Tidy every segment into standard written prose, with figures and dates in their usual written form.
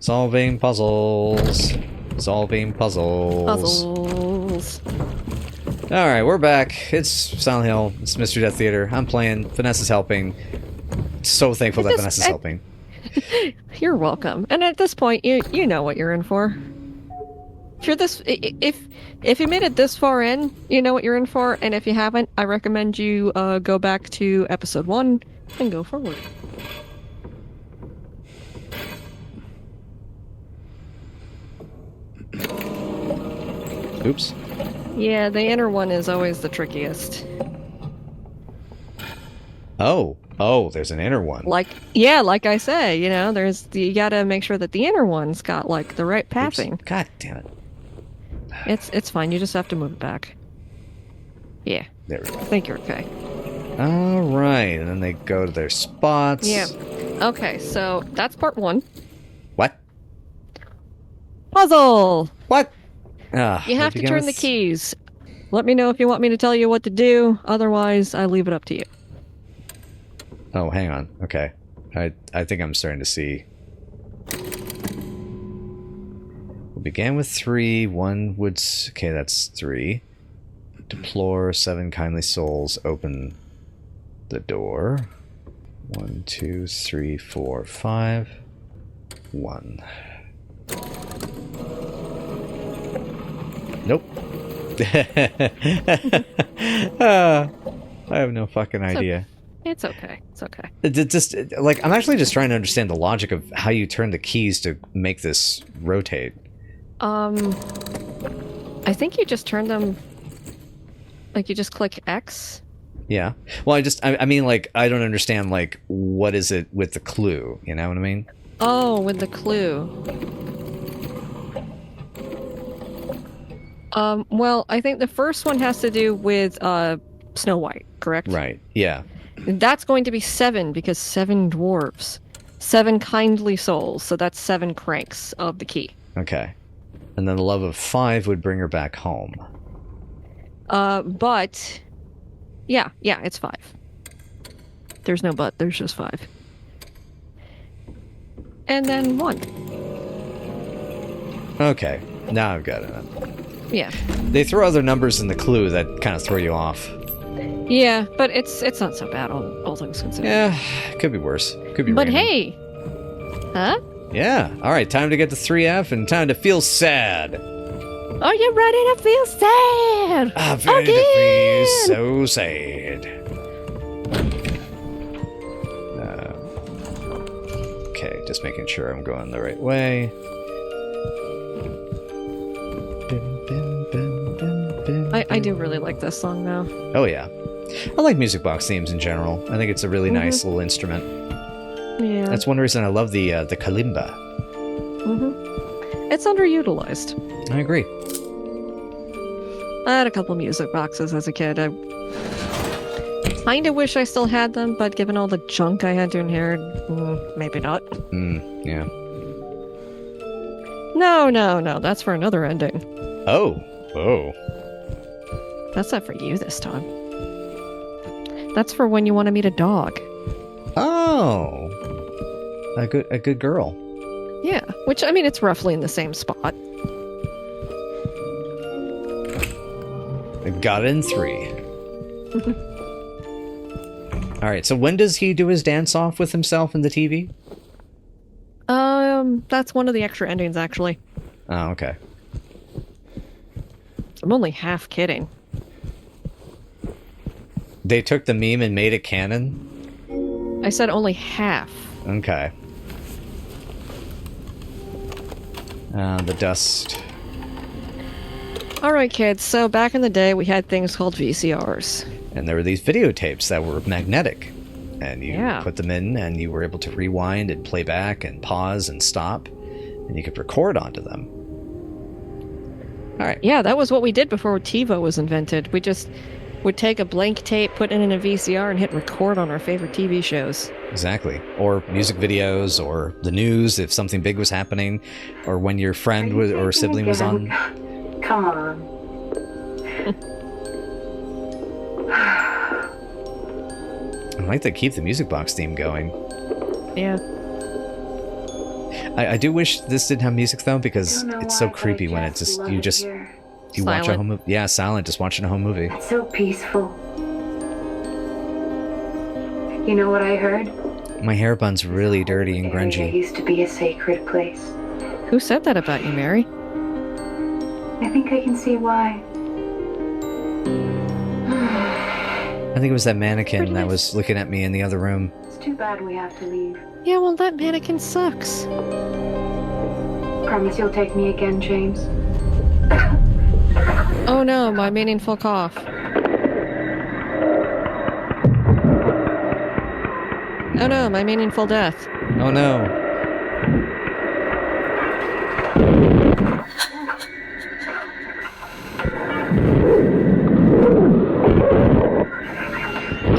Solving puzzles. Solving puzzles. Puzzles. Alright, we're back. It's Silent Hill. It's Mystery Death Theater. I'm playing. Vanessa's helping. So thankful that Vanessa's helping. You're welcome. And at this point, you know what you're in for. If you're this, if you made it this far in, you know what you're in for. And if you haven't, I recommend you go back to episode 1 and go forward. Oops. Yeah, the inner one is always the trickiest. Oh, there's an inner one. Like I say, you know, you gotta make sure that the inner one's got like the right pathing. Oops. God damn it. It's fine. You just have to move it back. Yeah. There we go. I think you're okay. All right, and then they go to their spots. Yeah. Okay, so that's part 1. What? Puzzle. What? You have to turn the keys. Let me know if you want me to tell you what to do. Otherwise, I leave it up to you. Oh, hang on. Okay. I think I'm starting to see. We began with 3. 1 would... Okay, that's 3. Deplore 7 kindly souls. Open the door. 1, 2, 3, 4, 5. 1. Nope. I have no fucking idea. It's okay. It's okay. Just like I'm actually just trying to understand the logic of how you turn the keys to make this rotate. I think you just turn them. Like you just click X. Yeah. Well, I mean, like I don't understand. Like, what is it with the clue? You know what I mean? Oh, with the clue. Well, I think the first one has to do with Snow White, correct? Right. Yeah. That's going to be 7 because 7 dwarves. 7 kindly souls, so that's 7 cranks of the key. Okay. And then the love of 5 would bring her back home. But... Yeah, it's 5. There's no but, there's just 5. And then 1. Okay. Now I've got it. Yeah. They throw other numbers in the clue that kind of throw you off. Yeah, but it's not so bad, all things considered. Yeah, could be worse. Could be But random. hey! Huh? Yeah. All right, time to get to 3F and time to feel sad. Are you ready to feel sad? I'm ready to feel so sad. Okay, just making sure I'm going the right way. I do really like this song, though. Oh, yeah. I like music box themes in general. I think it's a really nice little instrument. Yeah. That's one reason I love the kalimba. It's underutilized. I agree. I had a couple music boxes as a kid. I kind of wish I still had them, but given all the junk I had to inherit, maybe not. Yeah. No, that's for another ending. Oh. That's not for you this time. That's for when you want to meet a dog. Oh. A good girl. Yeah, which, I mean, it's roughly in the same spot. I got it in 3. Alright, so when does he do his dance-off with himself in the TV? That's one of the extra endings, actually. Oh, okay. I'm only half kidding. They took the meme and made it canon? I said only half. Okay. The dust. Alright, kids, so back in the day, we had things called VCRs. And there were these videotapes that were magnetic. And you put them in, and you were able to rewind and play back and pause and stop. And you could record onto them. Alright. Yeah, that was what we did before TiVo was invented. We just would take a blank tape, put it in a VCR, and hit record on our favorite TV shows. Exactly. Or music videos, or the news if something big was happening, or when your friend was, or sibling was on. Come on. I like to keep the music box theme going. Yeah. I do wish this didn't have music though, because Don't know it's so why, but I creepy when it love it here. you watch a Silent. home movie. Yeah, silent, just watching a home movie. It's so peaceful. You know what I heard? My hair bun's really dirty and This area grungy. used to be a sacred place. Who said that about you, Mary? I think I can see why. I think it was that mannequin Pretty that nice. was looking at me in the other room. It's too bad we have to leave. Yeah, well, that mannequin sucks. Promise you'll take me again, James. Oh no, my meaningful cough. Oh no, my meaningful death. Oh no.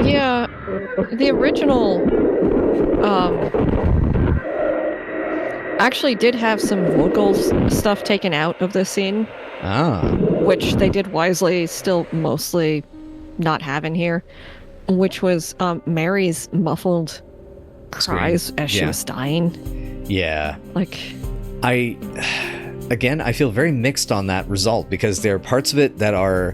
Yeah, the original, actually did have some vocal stuff taken out of the scene, Ah. which they did wisely still mostly not have in here, which was, Mary's muffled cries as she Yeah. was dying. Yeah. Like, Again, I feel very mixed on that result, because there are parts of it that are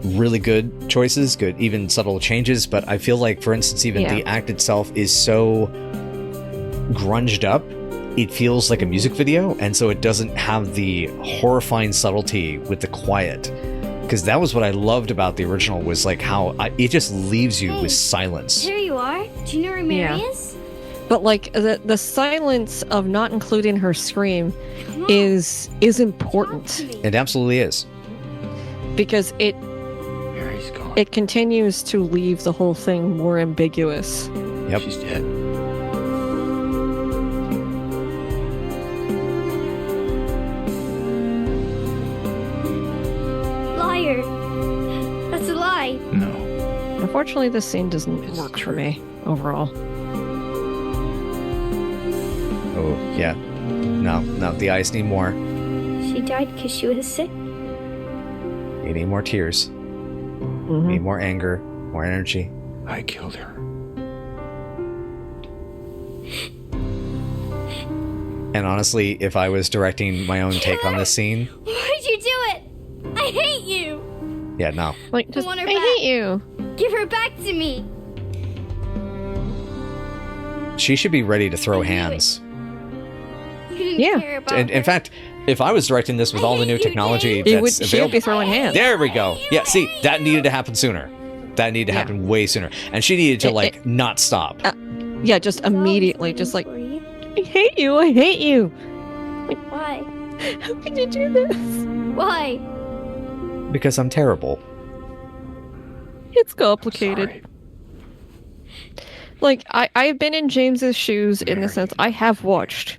really good choices, good, even subtle changes, but I feel like, for instance, even Yeah. the act itself is so grunged up, it feels like a music video, and so it doesn't have the horrifying subtlety with the quiet. Because that was what I loved about the original, was like how it just leaves you with silence. There you are. Do you know where Mary Yeah. is? but like the silence of not including her scream Come on, is talk important to me. It absolutely is. because Mary's gone. it continues to leave the whole thing more ambiguous. Yep. She's dead. Liar. That's a lie. No. Unfortunately, this scene doesn't work for me overall. Oh, yeah. No, the eyes need more. She died because she was sick. You need more tears. Mhm. Need more anger, more energy. I killed her. And honestly, if I was directing my own take on this scene, Why'd you do it? I hate you. yeah, no. Like, just, want her I back. hate you. Give her back to me. She should be ready to throw I knew it. hands. You didn't Yeah. care about And in her. fact, if I was directing this with all the new technology She would that's she would available, be throwing hands. there we go. Yeah, see, that needed to happen sooner. That needed to Yeah. happen way sooner. And she needed to, It- like, not stop. Yeah, just I was immediately, waiting just like, for you. I hate you, I hate you. Why? How could you do this? Why? Because I'm terrible. It's complicated. Sorry. Like, I've been in James's shoes in the Mary. sense I have watched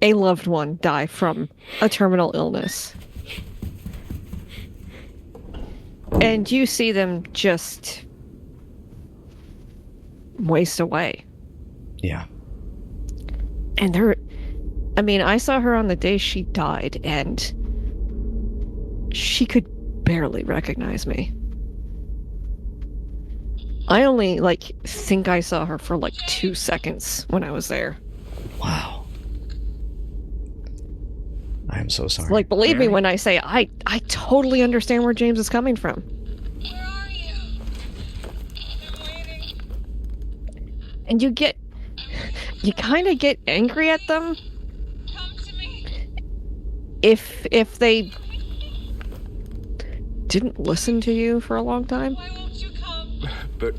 a loved one die from a terminal illness. And you see them just waste away. Yeah. And I saw her on the day she died, and she could barely recognize me. I only, think I saw her for, 2 seconds when I was there. Wow. I am so sorry. Believe me Mary? when I say I totally understand where James is coming from. Where are you? I'm waiting. And you kind of get angry at them Come to me. if they didn't listen to you for a long time Why won't you come? But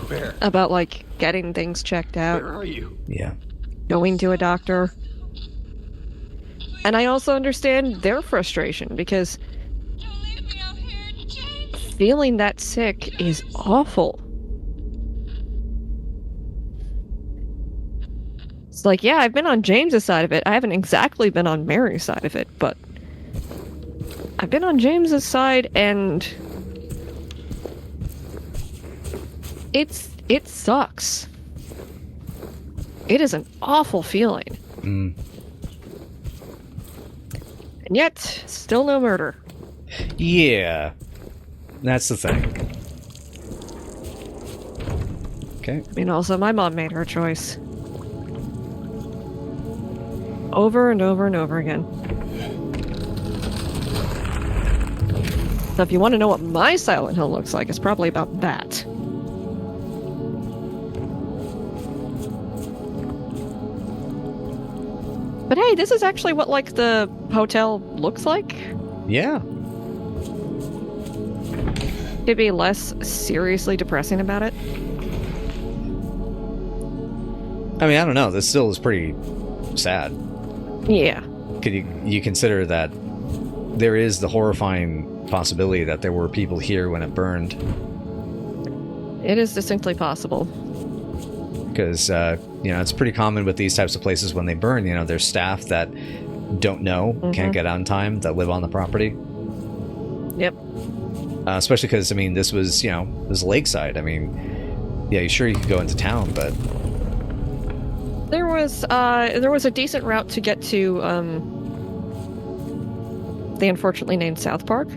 where? about getting things checked out, Where are you? Yeah. going to a doctor. And I also understand their frustration because Don't leave me out here, James. feeling that sick is awful. It's yeah, I've been on James's side of it. I haven't exactly been on Mary's side of it, but I've been on James's side, and it sucks. It is an awful feeling. Mm. And yet, still no murder. Yeah. That's the thing. Okay. Also, my mom made her choice. over and over and over again. So if you want to know what my Silent Hill looks like, it's probably about that. But hey, this is actually what, like, the hotel looks like. Yeah. To be less seriously depressing about it. I mean, I don't know. This still is pretty sad. Yeah. Could you consider that there is the horrifying possibility that there were people here when it burned? It is distinctly possible. Because, it's pretty common with these types of places when they burn, there's staff that don't know, can't get out in time, that live on the property. Yep. Especially because, this was, this was lakeside. Yeah, sure you could go into town, but... There was a decent route to get to, the unfortunately named South Park.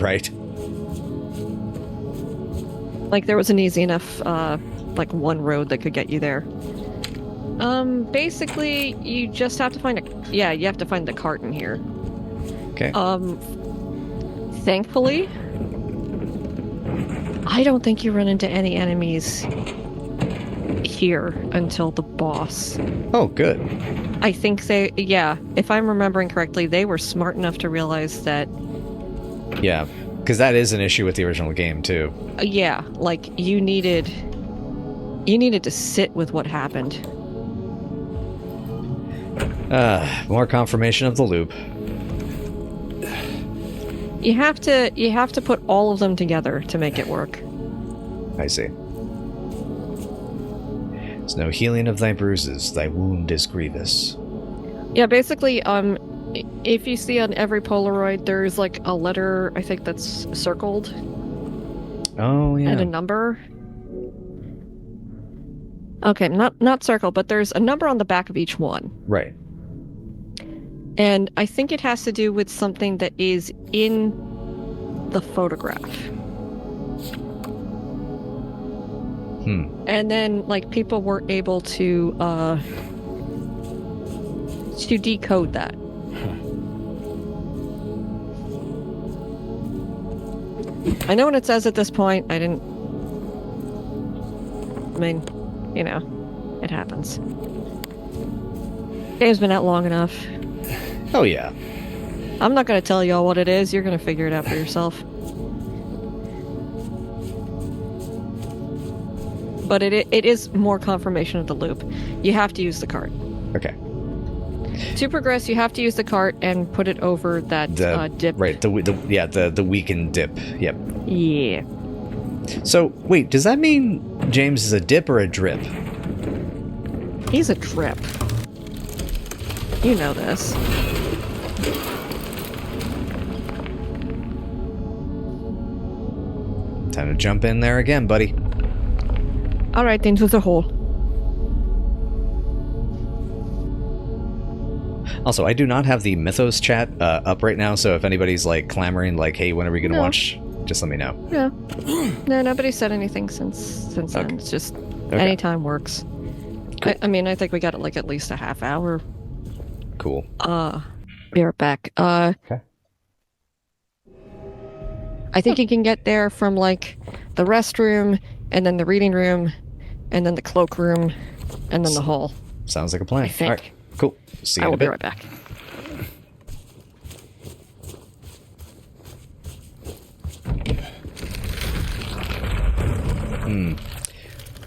Right. Like, there was an easy enough, one road that could get you there. Basically, you just have to find you have to find the cart in here. Okay. Thankfully, I don't think you run into any enemies here until the boss. Oh, good. I think if I'm remembering correctly, they were smart enough to realize that... Yeah, because that is an issue with the original game, too. Yeah, like, you needed to sit with what happened. More confirmation of the loop. You have to put all of them together to make it work. I see. There's no healing of thy bruises, thy wound is grievous. Yeah, basically, if you see on every Polaroid, there's like a letter, I think that's circled. Oh, yeah. And a number. Okay, not circled, but there's a number on the back of each one. Right. And I think it has to do with something that is in the photograph. And then, like, people were able to decode that. I know what it says at this point. It happens. Game's been out long enough. Oh, yeah. I'm not going to tell y'all what it is. You're going to figure it out for yourself. But it is more confirmation of the loop. You have to use the cart. Okay. To progress, you have to use the cart and put it over that dip. Right, the weakened dip. Yep. Yeah. So, wait, does that mean James is a dip or a drip? He's a drip. You know this. Time to jump in there again, buddy. Alright, into the hole. Also, I do not have the Mythos chat up right now, so if anybody's like clamoring, like, "Hey, when are we gonna watch?" Just let me know. Yeah. No, nobody said anything since then. Okay. It's just anytime works. Cool. I think we got like at least a half hour. Cool. Be right back. Okay. I think you can get there from like the restroom, and then the reading room, and then the cloak room, and then the hall. Sounds like a plan. I think. All right. Cool. See you I in will a bit. be right back.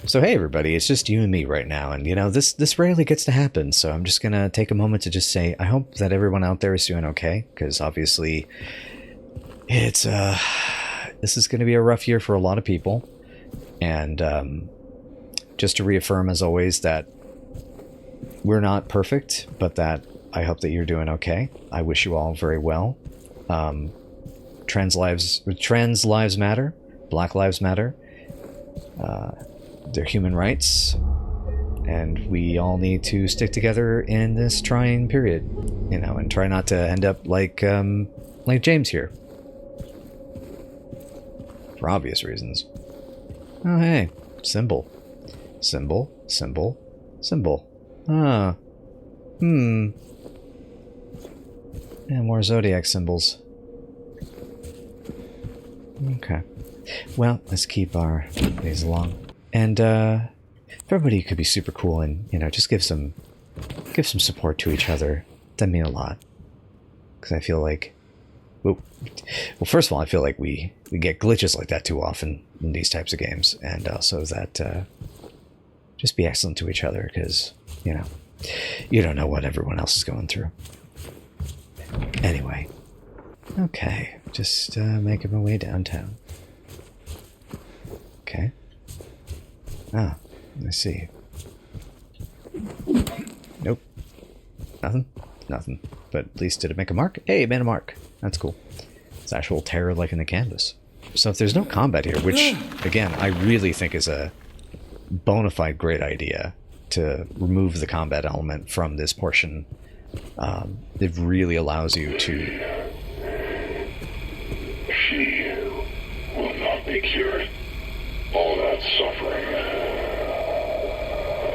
So hey everybody, it's just you and me right now, and this rarely gets to happen, so I'm just gonna take a moment to just say I hope that everyone out there is doing okay, because obviously it's this is gonna be a rough year for a lot of people, and just to reaffirm as always that we're not perfect, but that I hope that you're doing okay. I wish you all very well. Trans lives matter, Black lives matter. They're human rights, and we all need to stick together in this trying period, and try not to end up like James here, for obvious reasons. Oh hey, symbol. Ah, And more zodiac symbols. Okay. Well, let's keep our days along. And if everybody could be super cool and, you know, just give some support to each other, that'd mean a lot. Because I feel like, well, first of all, I feel like we get glitches like that too often in these types of games, and also that just be excellent to each other, because, you know, you don't know what everyone else is going through. Anyway, okay, just making my way downtown. Okay. Ah, I see. Nope. Nothing? Nothing. But at least did it make a mark? Hey, it made a mark. That's cool. It's actual terror like in the canvas. So if there's no combat here, which, again, I really think is a bona fide great idea to remove the combat element from this portion, it really allows you to... She will not be cured. All that suffering.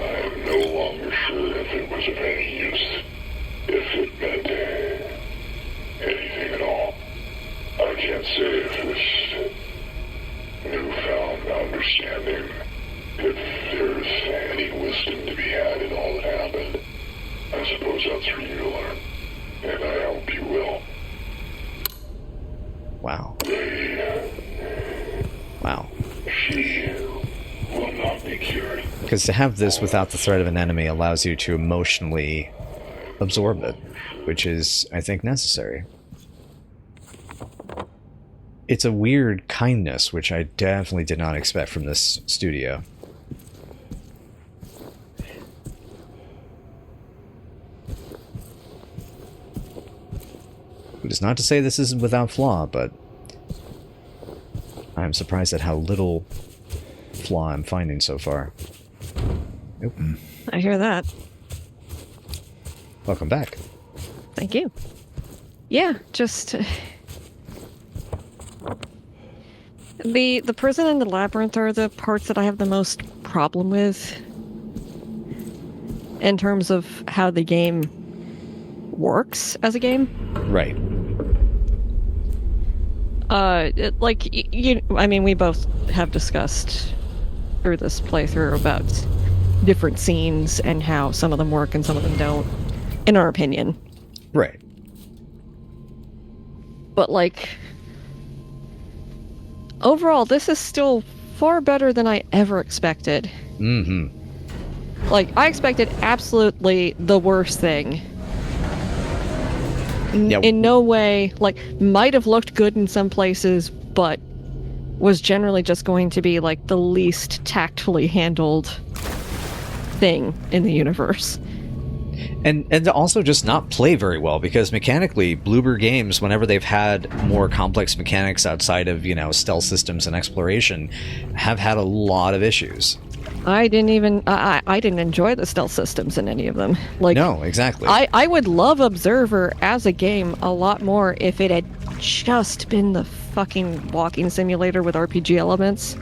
I'm no longer sure if it was of any use. If it meant anything at all. I can't say if this newfound understanding, if there's any wisdom to be had in all that happened. I suppose that's for you to learn. And I hope you will. Wow. Wow. She will not be cured. Because to have this without the threat of an enemy allows you to emotionally absorb it, which is, I think, necessary. It's a weird kindness, which I definitely did not expect from this studio. It is not to say this isn't without flaw, but I'm surprised at how little flaw I'm finding so far. Nope. I hear that. Welcome back. Thank you. Yeah, just... The prison and the labyrinth are the parts that I have the most problem with in terms of how the game works as a game. Right. I mean, we both have discussed through this playthrough about different scenes and how some of them work and some of them don't, in our opinion. Right. But, like, overall, this is still far better than I ever expected. Mm-hmm. Like, I expected absolutely the worst thing. Yeah. In no way, like, might have looked good in some places, but was generally just going to be, like, the least tactfully handled thing in the universe. And to also just not play very well, because mechanically, Bloober games, whenever they've had more complex mechanics outside of, you know, stealth systems and exploration, have had a lot of issues. I didn't enjoy the stealth systems in any of them. Like, no, exactly. I would love Observer as a game a lot more if it had just been the fucking walking simulator with RPG elements.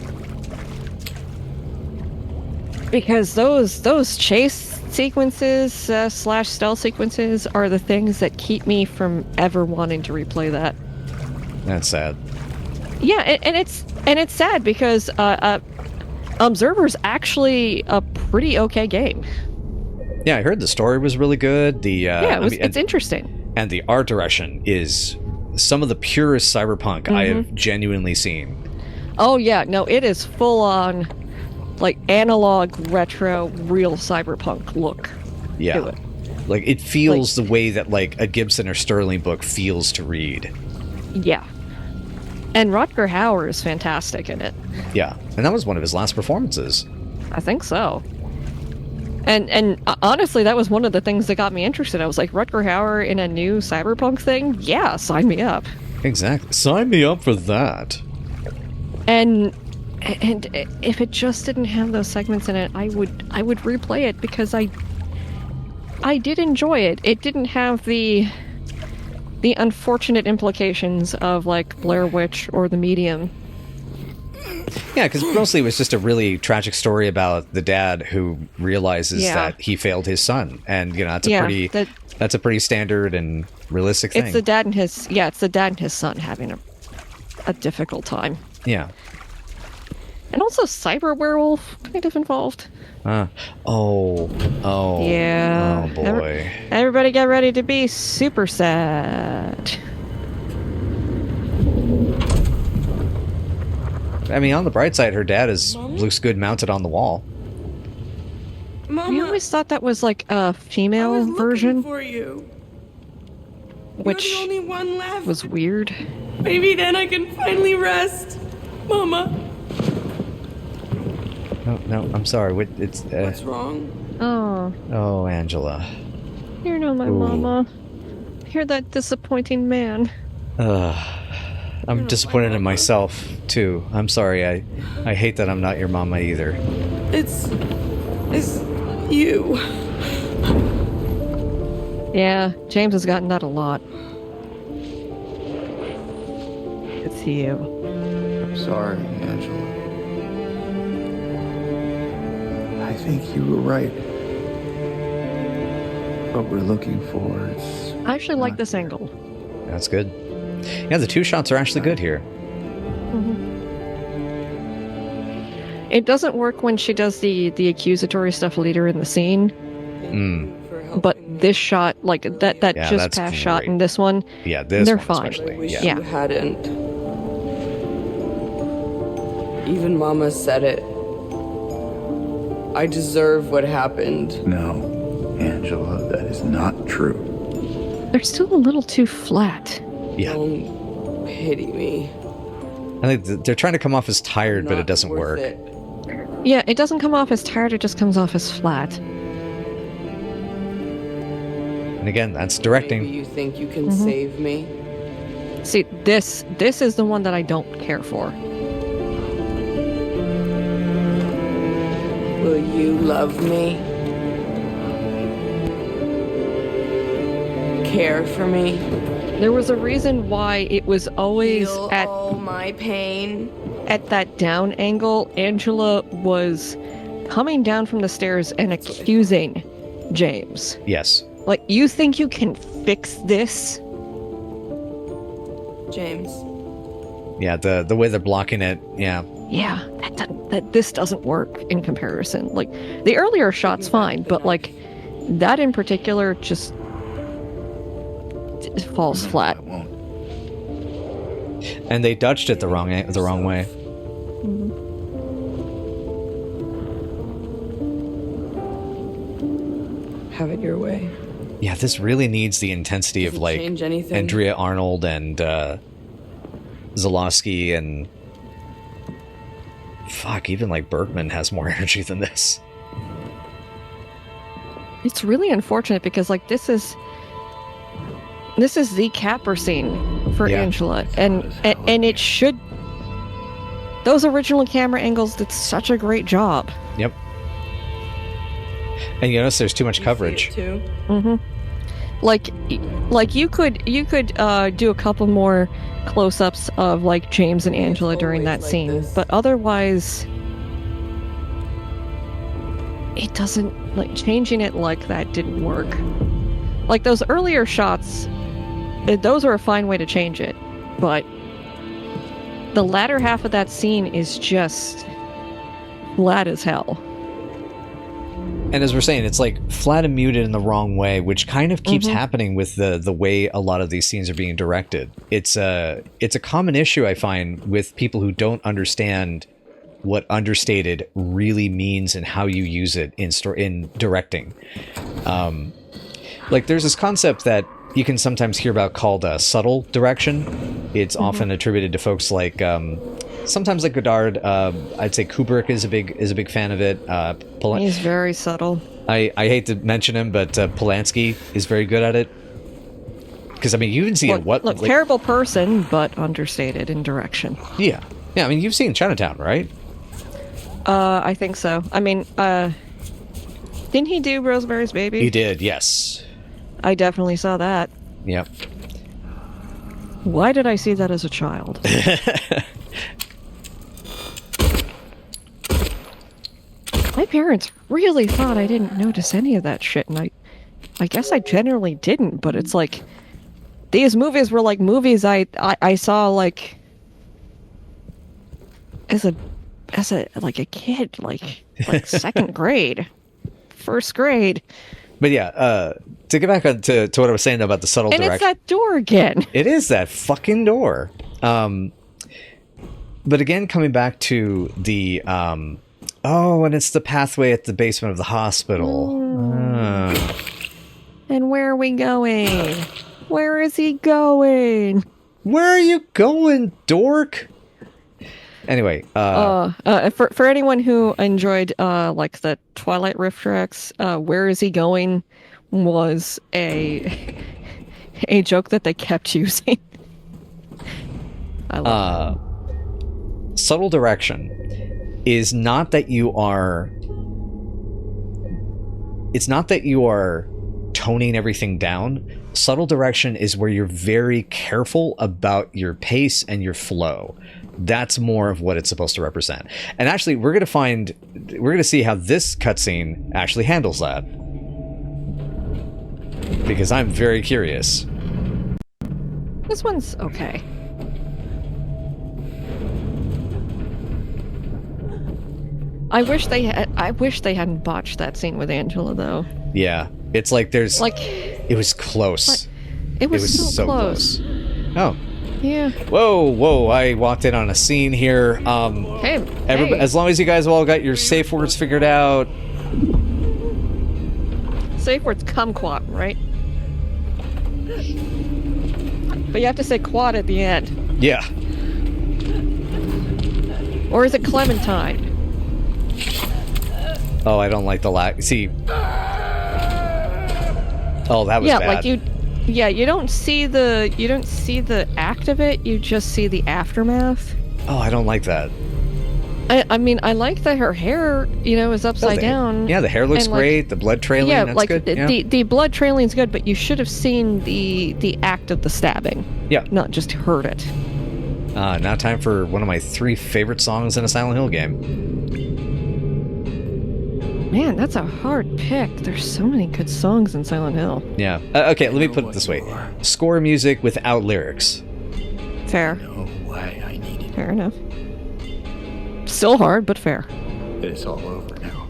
Because those chase sequences slash stealth sequences are the things that keep me from ever wanting to replay that. That's sad. Yeah, and it's sad because Observer's actually a pretty okay game. Yeah, I heard the story was really good. It's interesting. And the art direction is some of the purest cyberpunk I have genuinely seen. Oh yeah, no, it is full on, like, analog, retro, real cyberpunk look to it. Like, it feels the way that, like, a Gibson or Sterling book feels to read. Yeah. And Rutger Hauer is fantastic in it. Yeah, and that was one of his last performances. I think so. And honestly, that was one of the things that got me interested. I was like, Rutger Hauer in a new cyberpunk thing? Yeah, sign me up. Exactly. Sign me up for that. And if it just didn't have those segments in it, I would replay it, because I did enjoy it. It didn't have the unfortunate implications of, like, Blair Witch or The Medium. Yeah, because mostly it was just a really tragic story about the dad who realizes that he failed his son, and that's a pretty standard and realistic thing. It's the dad and his son having a difficult time. Yeah. And also cyber werewolf kind of involved. Yeah. Oh boy. Everybody get ready to be super sad. I mean, on the bright side, her dad looks good mounted on the wall. I always thought that was like a female version. For you. Which You're the only one left. was weird. Maybe then I can finally rest. Mama. No, I'm sorry. What's wrong? Oh, Angela. You're not my mama. You're that disappointing man. I'm disappointed in myself, too. I'm sorry. I hate that I'm not your mama either. It's you. Yeah, James has gotten that a lot. It's you. I'm sorry, Angela. I think you were right. What we're looking for is... I actually like this angle. That's good. Yeah, the two shots are actually good here. It doesn't work when she does the accusatory stuff later in the scene. But this shot, like that just past shot in this one, they're fine. I wish Yeah. you hadn't. Even Mama said it. I deserve what happened. No, Angela, that is not true. They're still a little too flat. Yeah. Don't pity me. I think they're trying to come off as tired, but it doesn't work. Yeah, it doesn't come off as tired, it just comes off as flat. And again, that's directing. Maybe you think you can save me? See, this is the one that I don't care for. Will you love me? Care for me? There was a reason why it was always Feel at all my pain? at that down angle. Angela was coming down from the stairs and accusing James. Yes. Like, you think you can fix this? James. Yeah, the way they're blocking it, yeah. Yeah, this doesn't work in comparison. Like, the earlier shot's fine, but like that in particular just falls flat. I won't. And they dodged it the wrong way. Have it your way. Yeah, this really needs the intensity of like change anything? Andrea Arnold and Zalowski and even like Bergman has more energy than this. It's really unfortunate because like this is the capper scene for Angela, and it should. Those original camera angles did such a great job. Yep. And you notice there's too much coverage. Too? Like you could do a couple more close-ups of like James and Angela during that scene, but otherwise it doesn't, like, changing it like that didn't work. Like those earlier shots, those are a fine way to change it, but the latter half of that scene is just flat as hell. And as we're saying, it's like flat and muted in the wrong way, which kind of keeps happening with the way a lot of these scenes are being directed. It's a common issue I find with people who don't understand what understated really means and how you use it in directing. Like there's this concept that you can sometimes hear about called subtle direction. It's often attributed to folks like sometimes like Godard. I'd say Kubrick is a big fan of it. He's very subtle. I hate to mention him, but Polanski is very good at it. Because I mean, you even see Look, terrible person, but understated in direction. Yeah. I mean, you've seen Chinatown, right? I think so. I mean, didn't he do Rosemary's Baby? He did. Yes. I definitely saw that. Yep. Why did I see that as a child? My parents really thought I didn't notice any of that shit, and I guess I generally didn't, but it's like, these movies were like movies I saw like as a like a kid, like second grade, first grade. But yeah, to get back to what I was saying about the subtle And direction. it's that door again. It is that fucking door. But again, coming back to the and it's the pathway at the basement of the hospital. And where are we going? Where is he going? Where are you going, dork? Anyway, for anyone who enjoyed like the Twilight Rift tracks, "Where is he going?" was a joke that they kept using. I love it. Subtle direction is not that you are. It's not that you are toning everything down. Subtle direction is where you're very careful about your pace and your flow. That's more of what it's supposed to represent. And actually, we're going to see how this cutscene actually handles that. Because I'm very curious. This one's okay. I wish they hadn't botched that scene with Angela, though. Yeah, it's like there's like it was close. It was so close. Oh. Yeah. Whoa! I walked in on a scene here. Hey. As long as you guys have all got your safe words figured out. Safe words kumquat, right? But you have to say quad at the end. Yeah. Or is it Clementine? Oh, I don't like the See. Oh, that was bad. Like you don't see the act of it, you just see the aftermath. Oh, I don't like that. I mean, I like that her hair, is upside down. Yeah, the hair looks great. The blood trailing, that's good. The blood trailing's good, but you should have seen the act of the stabbing. Yeah. Not just heard it. Now time for one of my 3 favorite songs in a Silent Hill game. Man, that's a hard pick. There's so many good songs in Silent Hill. Yeah. Okay, let me put it this way. Score music without lyrics. Fair. No way, I need it. Fair enough. Still hard, but fair. It's all over now.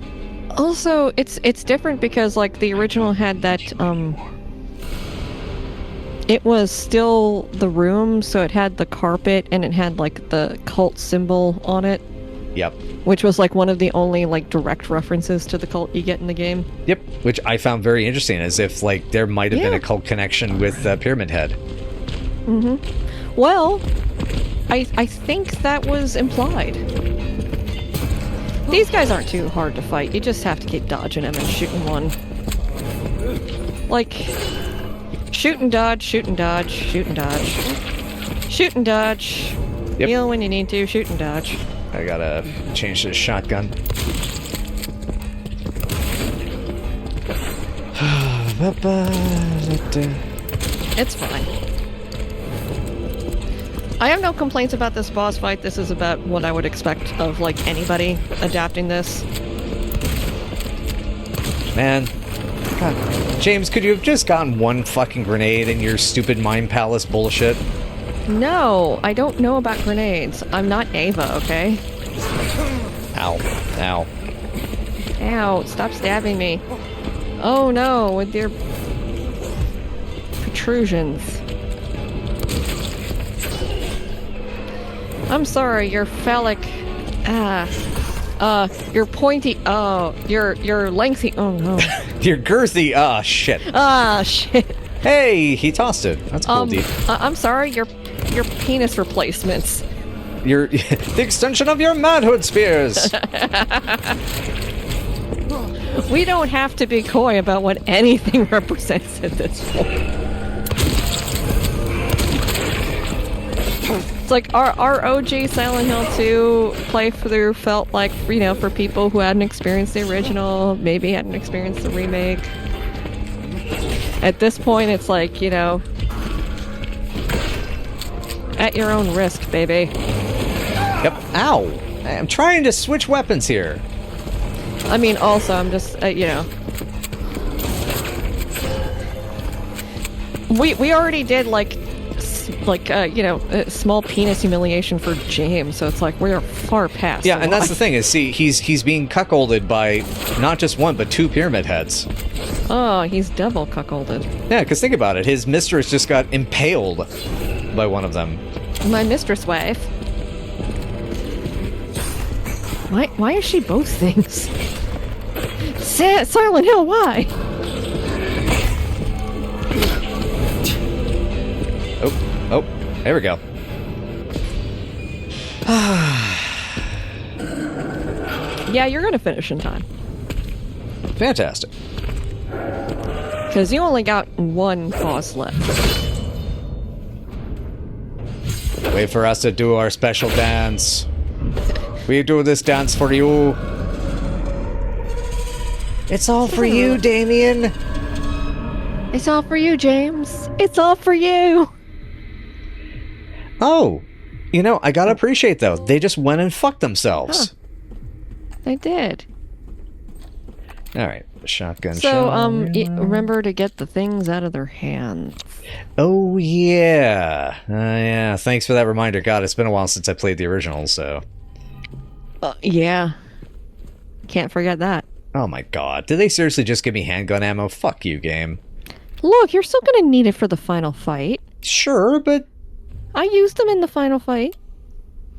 Also, it's different because like the original had that it was still the room, so it had the carpet and it had like the cult symbol on it. Yep. Which was like one of the only like direct references to the cult you get in the game. Yep. Which I found very interesting, as if like there might have been a cult connection with Pyramid Head. Mm-hmm. Well, I think that was implied. These guys aren't too hard to fight. You just have to keep dodging them and shooting one. Like, shoot and dodge, shoot and dodge, shoot and dodge. Shoot and dodge. Yep. Heal when you need to, shoot and dodge. I gotta change this shotgun. It's fine. I have no complaints about this boss fight. This is about what I would expect of, like, anybody adapting this. Man. God. James, could you have just gotten one fucking grenade in your stupid Mind Palace bullshit? No, I don't know about grenades. I'm not Ava, okay? Ow. Ow. Ow, stop stabbing me. Oh no, with your protrusions. I'm sorry, your phallic... your pointy... Oh, your lengthy... Oh no. Your girthy... Ah, shit. Ah, shit. Hey, he tossed it. That's cool, dude. I'm sorry, your penis replacements. Your... the extension of your manhood spears! We don't have to be coy about what anything represents at this point. It's like our OG Silent Hill 2 playthrough felt like, for people who hadn't experienced the original, maybe hadn't experienced the remake. At this point, it's like, at your own risk, baby. Yep. Ow! I'm trying to switch weapons here. I mean, also, I'm just, you know. We already did, like, you know, a small penis humiliation for James, so it's like, we are far past. Yeah, and that's the thing, is, see, he's being cuckolded by not just one, but 2 pyramid heads. Oh, he's double cuckolded. Yeah, because think about it, his mistress just got impaled by one of them. My mistress wife. Why is she both things? Silent Hill, why? Oh, there we go. Yeah, you're gonna finish in time. Fantastic. Because you only got 1 boss left. Wait for us to do our special dance. We do this dance for you. It's all for you, Damien. It's all for you, James. It's all for you. Oh, you know, I gotta appreciate, though. They just went and fucked themselves. Huh. They did. All right, the shotgun. So, remember to get the things out of their hands. Oh, yeah. Yeah, thanks for that reminder. God, it's been a while since I played the original, so... Yeah. Can't forget that. Oh my god. Did they seriously just give me handgun ammo? Fuck you, game. Look, you're still gonna need it for the final fight. Sure, but... I used them in the final fight.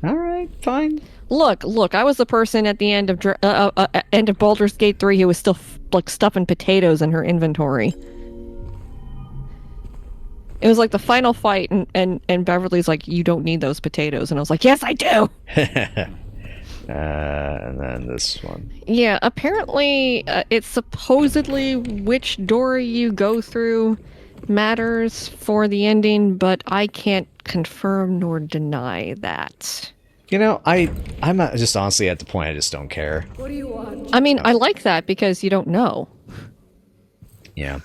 Alright, fine. Look, I was the person at the end of Baldur's Gate 3 who was still, like, stuffing potatoes in her inventory. It was like the final fight, and Beverly's like, you don't need those potatoes. And I was like, yes, I do! And then this one. Yeah, apparently it's supposedly which door you go through matters for the ending, but I can't confirm nor deny that. You know, I'm just honestly at the point I just don't care. What do you want? I mean, I like that because you don't know. Yeah.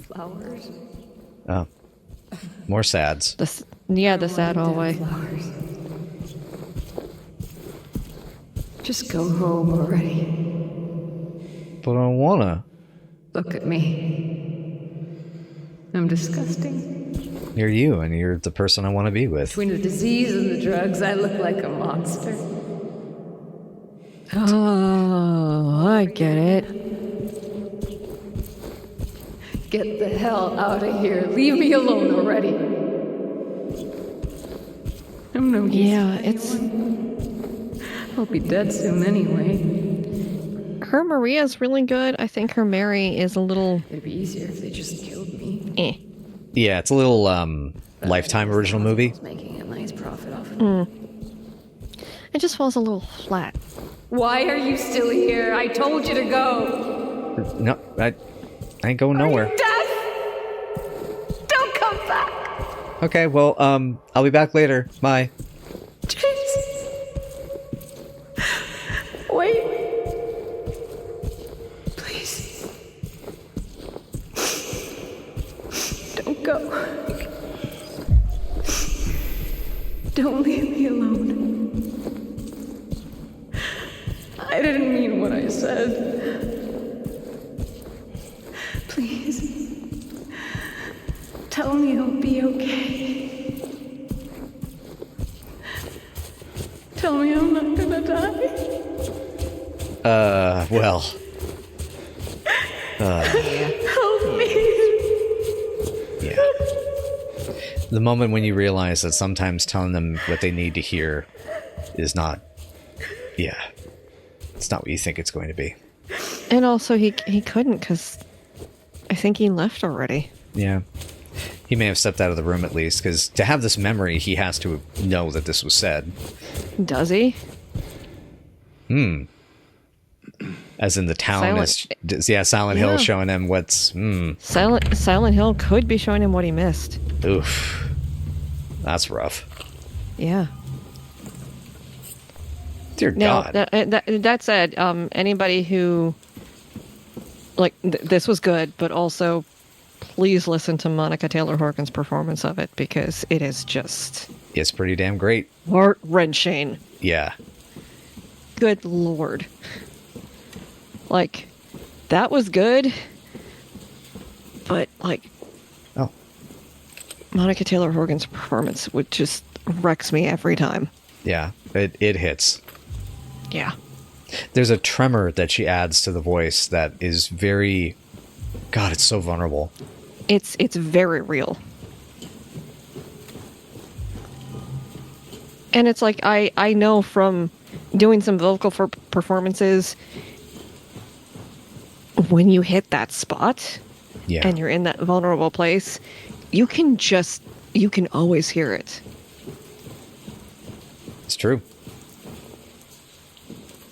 Flowers. Oh. More sads. The sad hallway. Flowers. Just go home already. But I don't wanna. Look at me. I'm disgusting. You're you, and you're the person I want to be with. Between the disease and the drugs, I look like a monster. Oh, I get it. Get the hell out of here. Leave me alone already. I'm no use. Yeah, it's... I'll be dead soon anyway. Her Maria's really good. I think her Mary is a little... It'd be easier if they just killed me. Yeah, it's a little, Lifetime original movie. Making a nice profit off it. It just falls a little flat. Why are you still here? I told you to go. No, I ain't going nowhere. Death! Don't come back. Okay, well, I'll be back later. Bye. Jesus. Wait. Please. Don't go. Don't leave me alone. I didn't mean what I said. Please. Tell me I'll be okay. Tell me I'm not gonna die. Well. Help me. Yeah. The moment when you realize that sometimes telling them what they need to hear is not... Yeah. It's not what you think it's going to be. And also, he couldn't, because I think he left already. Yeah. He may have stepped out of the room at least, because to have this memory, he has to know that this was said. Does he? As in the town is... Yeah, Silent Hill showing him what's... Silent Hill could be showing him what he missed. Oof. That's rough. Yeah. Dear God. That said, anybody who... Like, this was good, but also... Please listen to Monica Taylor Horgan's performance of it, because it is just... It's pretty damn great. Heart-wrenching. Yeah. Good lord. Like, that was good, but, like, Oh. Monica Taylor Horgan's performance would just wrecks me every time. Yeah, it hits. Yeah. There's a tremor that she adds to the voice that is very... God, it's so vulnerable. It's very real. And it's like, I know from doing some vocal performances, when you hit that spot Yeah. and you're in that vulnerable place, you can always hear it. It's true.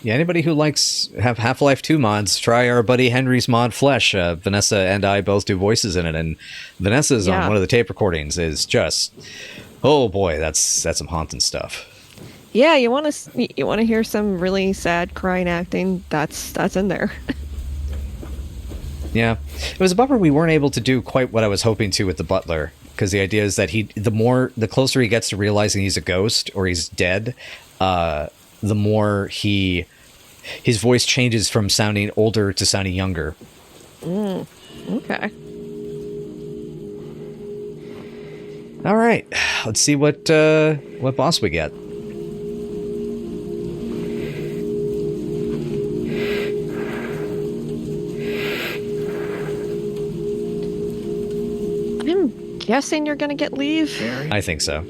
Yeah, anybody who likes have Half-Life 2 mods, try our buddy Henry's mod Flesh. Vanessa and I both do voices in it, and Vanessa's on one of the tape recordings is just, oh boy, that's some haunting stuff. Yeah, you want to hear some really sad crying acting? That's in there. Yeah, it was a bummer we weren't able to do quite what I was hoping to with the butler, because the idea is that the closer he gets to realizing he's a ghost or he's dead, the more his voice changes from sounding older to sounding younger. Okay. All right, let's see what boss we get. I'm guessing you're gonna get leave. I think so.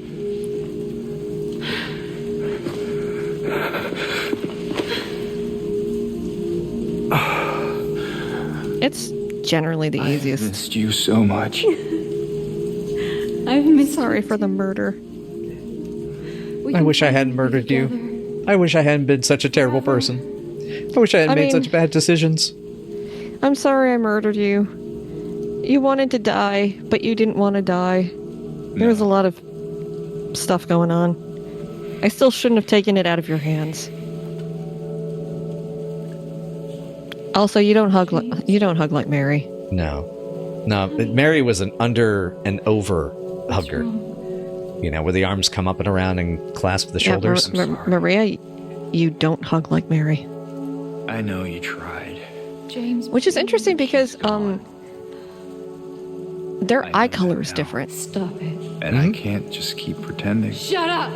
It's generally the easiest. I missed you so much. I've missed Sorry for the murder. I wish I hadn't murdered you. I wish I hadn't been such a terrible person. I wish I hadn't made such bad decisions. I'm sorry I murdered you. You wanted to die, but you didn't want to die. There was a lot of stuff going on. I still shouldn't have taken it out of your hands. Also, you don't hug like Mary. No, Mary was an under and over hugger. You know, where the arms come up and around and clasp the shoulders. Maria, you don't hug like Mary. I know you tried. James. Which is interesting because their I eye know color that is now. different. Stop it. And I can't just keep pretending. Shut up!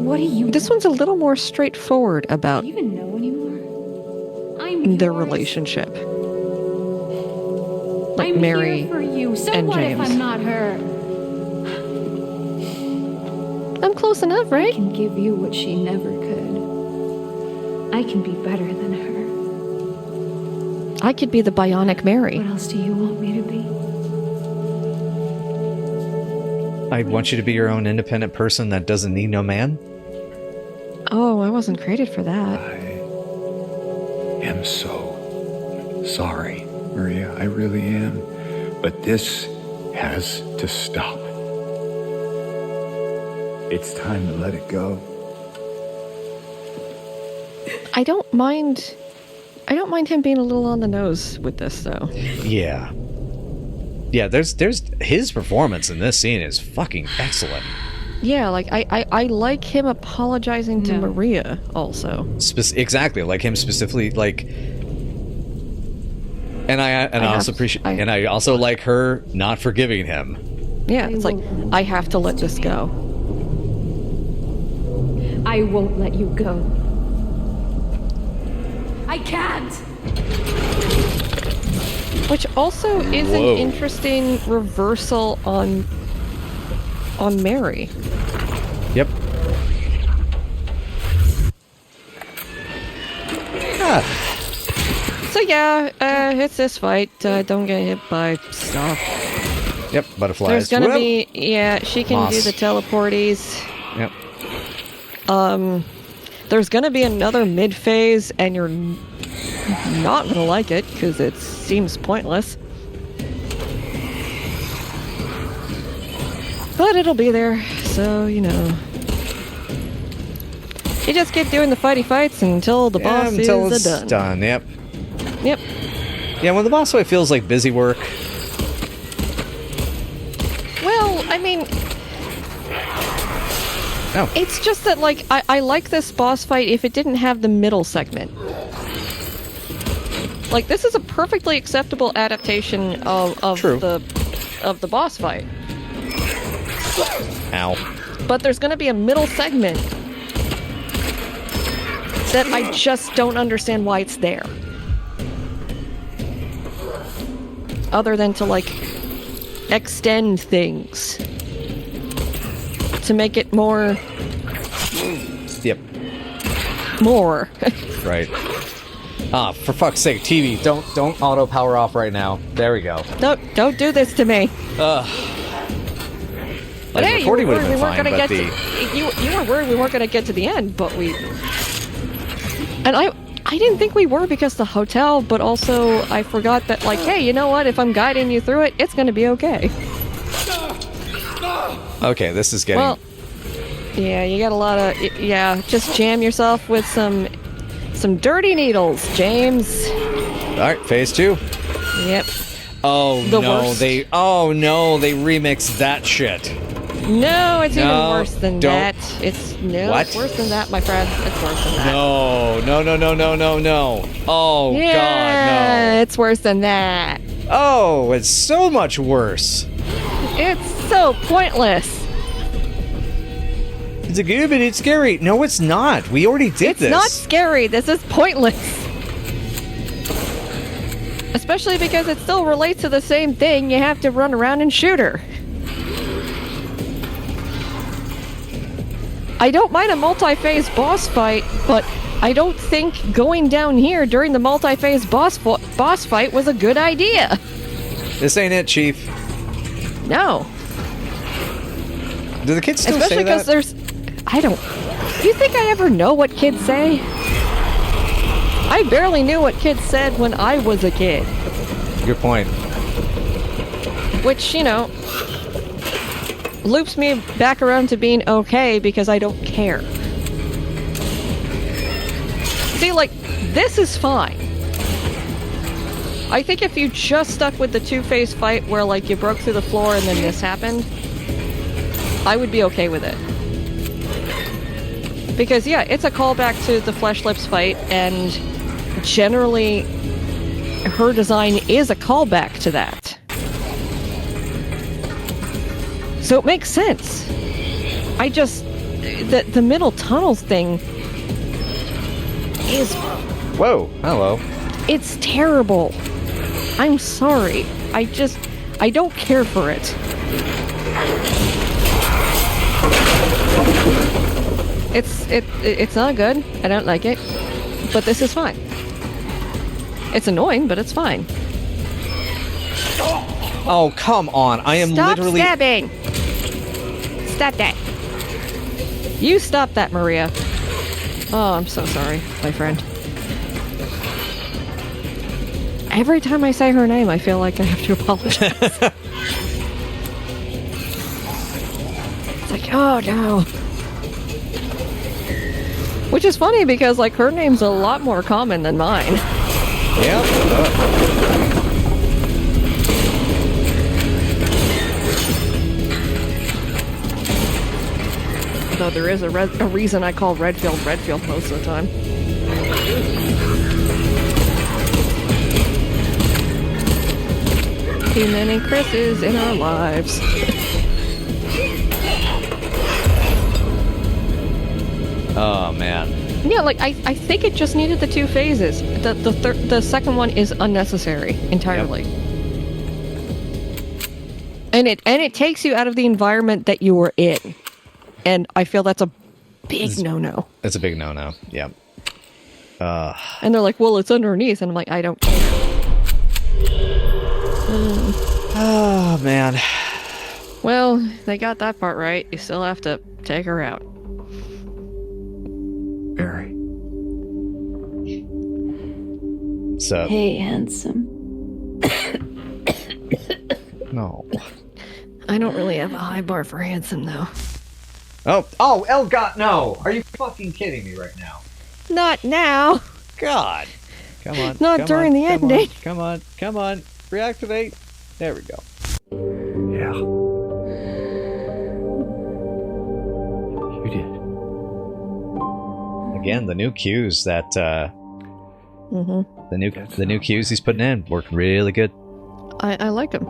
What do you This one's a little more straightforward about do you even know anymore? I'm their yours. relationship. Like I'm Mary here for you. So and what James. if I'm not her? I'm close enough, I right? can give you what she never could. I can be better than her. I could be the bionic Mary. What else do you want me to be? I want you to be your own independent person that doesn't need no man. Oh, I wasn't created for that. I am so sorry, Maria. I really am. But this has to stop. It's time to let it go. I don't mind him being a little on the nose with this though. Yeah. Yeah, there's his performance in this scene is fucking excellent. Yeah, like I like him apologizing to No. Maria also. Exactly, like him specifically, like, and I also appreciate, and I also like her not forgiving him. Yeah, it's like I have to let this go. I won't let you go. I can't! Which also is Whoa. an interesting reversal on Mary. Yep. Ah, So yeah, it's this fight. Don't get hit by stuff. yep, butterflies. There's gonna Whoa. be she can do Moss. the teleporties. Yep. There's gonna be another mid phase, and you're not gonna like it because it seems pointless. But it'll be there, so you know. You just keep doing the fighty fights until the boss until is it's done. done. Yep. Yep. Yeah, when the boss fight feels like busy work. Well, I mean, Oh. it's just that like I like this boss fight if it didn't have the middle segment. Like, this is a perfectly acceptable adaptation of True. the boss fight. Ow. But there's gonna be a middle segment that I just don't understand why it's there. Other than to, like, extend things. To make it more... Yep. More. Right. Ah, for fuck's sake, TV, don't auto power off right now. There we go. Don't do this to me. But hey, you were worried we weren't gonna get the... to... You were worried we weren't gonna get to the end, but we... And I didn't think we were because the hotel, but also I forgot that, like, hey, you know what? If I'm guiding you through it, it's gonna be okay. Okay, this is getting... Well, yeah, you got a lot of... Yeah, just jam yourself with some dirty needles, James. Alright, phase 2. Yep. Oh The no, worst. they remixed that shit. No, it's even worse than don't. that. It's What? It's worse than that, my friend. It's worse than that. No. Oh Yeah, god, it's worse than that. no. Oh, it's so much worse. It's so pointless. It's a good, but it's scary. No, it's not. We already did this. It's not scary. This is pointless. Especially because it still relates to the same thing. You have to run around and shoot her. I don't mind a multi-phase boss fight, but I don't think going down here during the multi-phase boss fight was a good idea. This ain't it, Chief. No. Do the kids still Especially say because that? there's... I don't... Do you think I ever know what kids say? I barely knew what kids said when I was a kid. Good point. Which, you know, loops me back around to being okay because I don't care. See, like, this is fine. I think if you just stuck with the two-phase fight where, like, you broke through the floor and then this happened, I would be okay with it. Because, yeah, it's a callback to the Flesh Lips fight, and generally, her design is a callback to that. So it makes sense. I just... The middle tunnels thing is... Whoa, hello. It's terrible. I'm sorry. I don't care for it. It's not good. I don't like it. But this is fine. It's annoying, but it's fine. Oh, come on. I am Stop literally... stabbing! Stop that. You stop that, Maria. Oh, I'm so sorry, my friend. Every time I say her name, I feel like I have to apologize. It's like, oh no. Which is funny because, like, her name's a lot more common than mine. Yep. Though there is a reason I call Redfield most of the time. Too many Chris's in our lives. Oh, man. Yeah, like, I think it just needed the two phases. The second one is unnecessary entirely. Yep. And it takes you out of the environment that you were in. And I feel that's a big no-no. It's a big no-no. Yep. And they're like, well, it's underneath. And I'm like, I don't care. Oh, man. Well, they got that part right. You still have to take her out. Barry. So... Hey, handsome. No. I don't really have a high bar for handsome, though. Oh, Elgot, no! Are you fucking kidding me right now? Not now. God. Come on. Not come during on, the ending. Come on. Reactivate. There we go. Yeah. You did. Again, the new cues that, Mm-hmm. The new cues he's putting in work really good. I like him.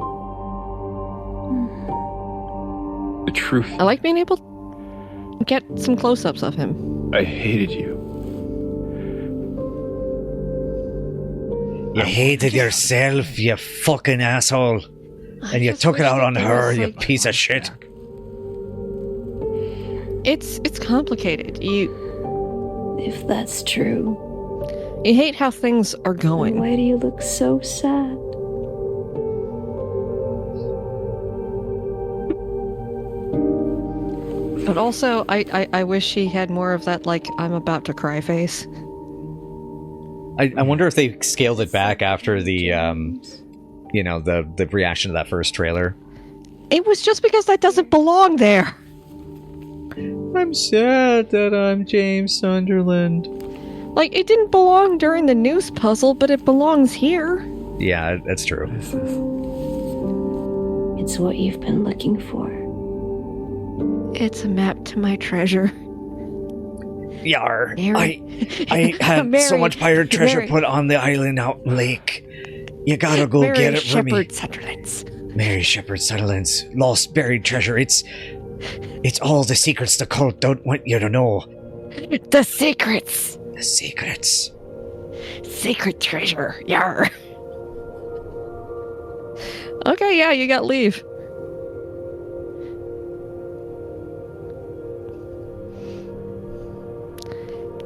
The truth. I like being able to get some close-ups of him. I hated you. You hated yourself, you fucking asshole. And you took it out on her, you piece of shit. It's complicated. If that's true, You hate how things are going. why do you look so sad? But also, I wish he had more of that, like, I'm about to cry face. I wonder if they scaled it back after the, the reaction to that first trailer. It was just because that doesn't belong there. I'm sad that I'm James Sunderland. Like, it didn't belong during the news puzzle, but it belongs here. Yeah, that's true. It's what you've been looking for. It's a map to my treasure. Yar, Mary. I had Mary. so much pirate treasure Mary. put on the island out lake. You gotta go Mary get it for me. Shepherd Sutherland's. Mary Shepherd Sutherland's lost buried treasure. It's all the secrets the cult don't want you to know. The secrets. The secrets. Secret treasure. Yar. Okay, yeah, you got leave.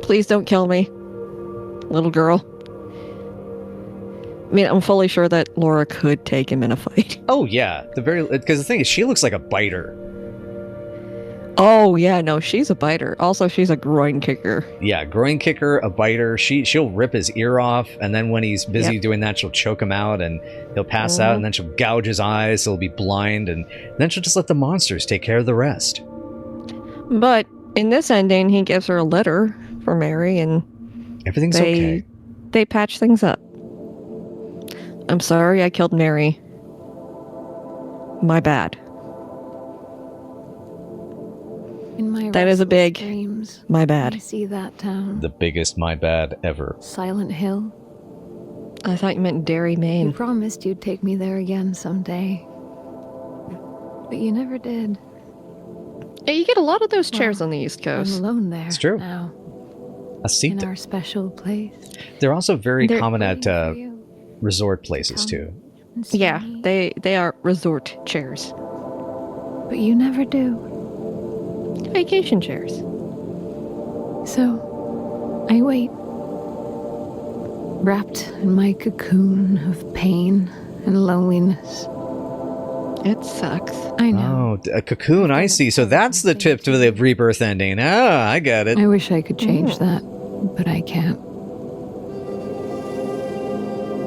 Please don't kill me, little girl. I mean, I'm fully sure that Laura could take him in a fight. Oh yeah, because the thing is, she looks like a biter. Oh yeah, no, she's a biter. Also, she's a groin kicker. Yeah, groin kicker, a biter. She'll rip his ear off, and then when he's busy Yep. doing that, she'll choke him out, and he'll pass out, and then she'll gouge his eyes, so he'll be blind, and then she'll just let the monsters take care of the rest. But in this ending, he gives her a letter for Mary, and Everything's okay. they patch things up. I'm sorry I killed Mary. My bad. In my That is a restless big dreams, my I bad. see that town. The biggest my bad ever. Silent Hill. I thought you meant Derry, You Maine. promised you'd take me there again someday. But you never did. Yeah, you get a lot of those chairs Well, on the East I'm Coast. alone there It's true. now. A seat. In our special place. They're also very They're- common at Waiting for you resort places Come. too. and see Yeah, me. they are resort chairs. But you never do. Vacation chairs. So, I wait. Wrapped in my cocoon of pain and loneliness. It sucks. I know. Oh, a cocoon, I see. So that's the tip to the rebirth ending. Ah, I got it. I wish I could change that, but I can't.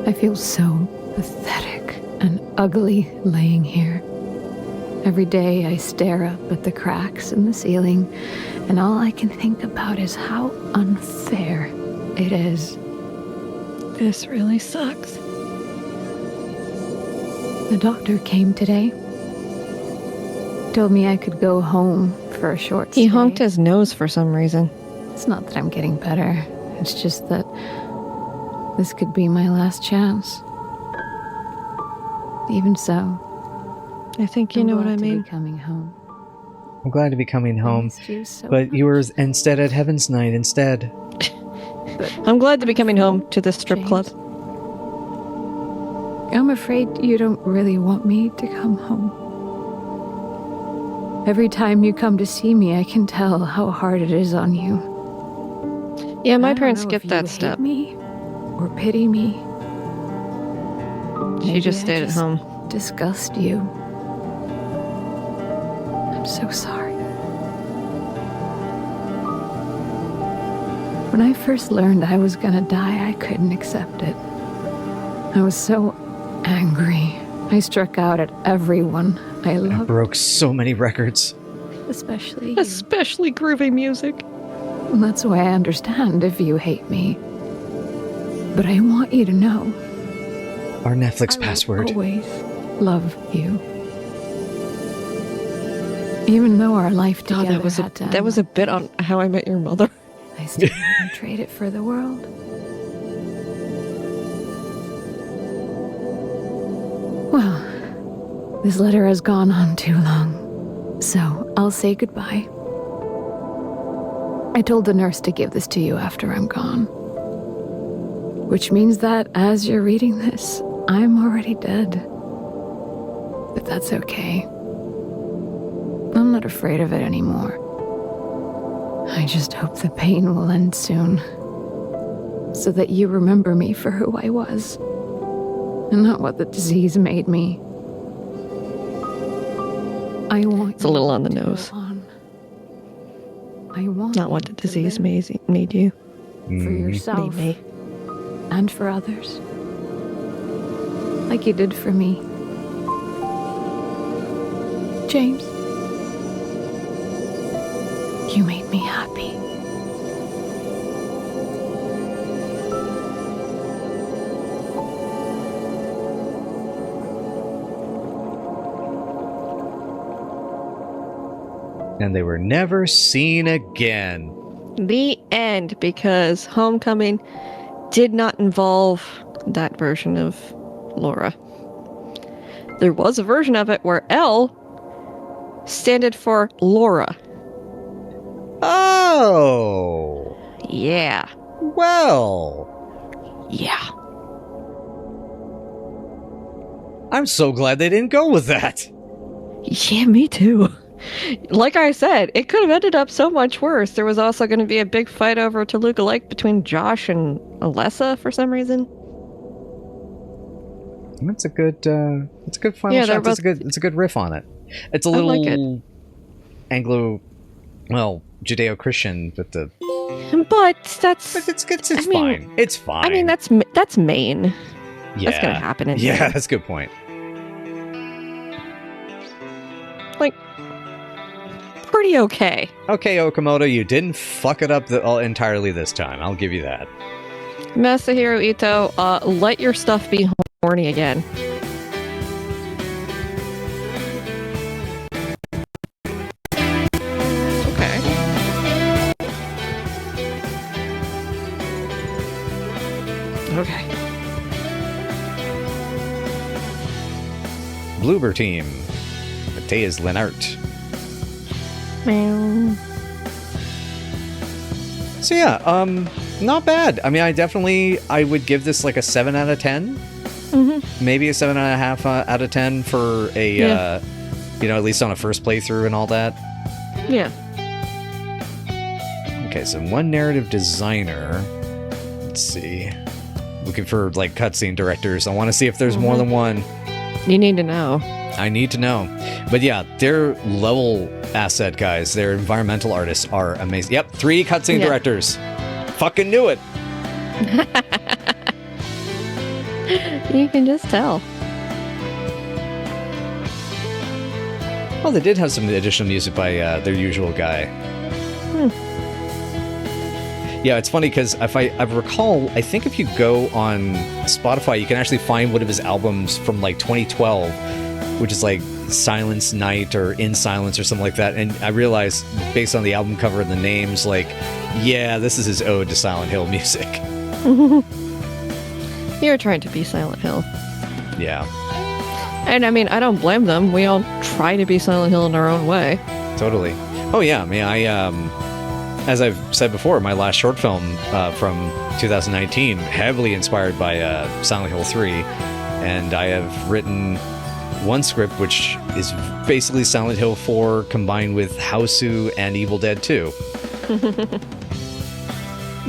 I feel so pathetic and ugly laying here. Every day I stare up at the cracks in the ceiling, and all I can think about is how unfair it is. This really sucks. The doctor came today. Told me I could go home for a short stay. He honked his nose for some reason. It's not that I'm getting better. It's just that this could be my last chance. Even so, I think you I'm know what glad I to be mean. coming home. I'm glad to be coming I home, missed you so but you were much. instead at Heaven's Night instead. I'm glad to be coming home to this strip club. James. I'm afraid you don't really want me to come home. Every time you come to see me, I can tell how hard it is on you. Yeah, I my don't parents know skipped if that you step. hate me or pity me. She Maybe just I stayed at home. Disgust you. I'm so sorry. When I first learned I was gonna die, I couldn't accept it. I was so angry. I struck out at everyone I I loved, broke so many records. especially you. Especially groovy music. And that's why I understand if you hate me. But I want you to know Our Netflix I will password. always love you. Even though our life Oh, together that was a bit on How I Met Your Mother. I still wouldn't trade it for the world. Well, this letter has gone on too long, so I'll say goodbye. I told the nurse to give this to you after I'm gone. Which means that as you're reading this, I'm already dead. But that's okay. I'm not afraid of it anymore. I just hope the pain will end soon. So that you remember me for who I was. And not what the disease made me. I want It's a little on the nose. I want Not what the disease made you. for yourself Made me. and for others. Like you did for me. James, you made me happy. And they were never seen again. The end, because Homecoming did not involve that version of Laura. There was a version of it where L stood for Laura. Oh! Yeah. Well, Yeah. I'm so glad they didn't go with that. Yeah, me too. Like I said, it could have ended up so much worse. There was also going to be a big fight over Toluca Lake between Josh and Alessa for some reason. That's a good final Yeah, they're shot. It's a good riff on it. It's a I little like it. Judeo-Christian, but it's I mean, fine. It's fine. I mean, that's Maine. yeah. That's going to happen in Yeah, Maine. that's a good point. Like, pretty okay. Okay, Okamoto, you didn't fuck it up entirely this time. I'll give you that. Masahiro Ito, let your stuff be horny again. Okay. Okay. Bloober team. Mateus Lenart. Meow. So yeah, not bad. I mean, I would give this like a 7 out of 10. Mm-hmm. Maybe a 7.5 out of 10 for a, Yeah. at least on a first playthrough and all that. Yeah. Okay, so one narrative designer. Let's see. Looking for like cutscene directors. I want to see if there's more than one. You need to know. I need to know. But yeah, their level asset guys, their environmental artists are amazing. Yep, 3 cutscene directors. Fucking knew it. You can just tell. Well, they did have some additional music by their usual guy. Yeah, it's funny because if I recall, I think if you go on Spotify, you can actually find one of his albums from like 2012, which is like Silence Night or In Silence or something like that. And I realized based on the album cover and the names, like, yeah, this is his ode to Silent Hill music. You're trying to be Silent Hill. Yeah, And I mean, I don't blame them. We all try to be Silent Hill in our own way. totally. Oh yeah, I mean, as I've said before, my last short film from 2019, heavily inspired by Silent Hill 3, and I have written one script which is basically Silent Hill 4 combined with Hausu and Evil Dead 2.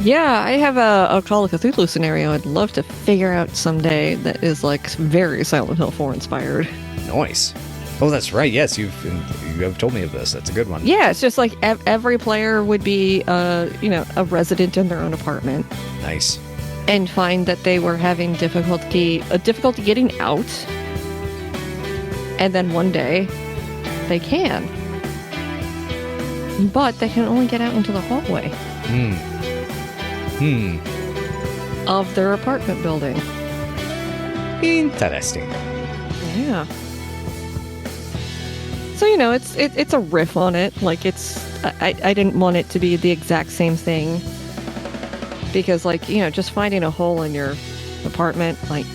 Yeah, I have a Call of Cthulhu scenario I'd love to figure out someday that is like very Silent Hill 4 inspired. Nice. Oh, that's right. Yes, you have told me of this. That's a good one. Yeah, it's just like every player would be, a resident in their own apartment. Nice. And find that they were having difficulty getting out. And then one day, they can. But they can only get out into the hallway of their apartment building. Interesting. Yeah. So, it's a riff on it. Like, I didn't want it to be the exact same thing. Because, like, just finding a hole in your apartment, like,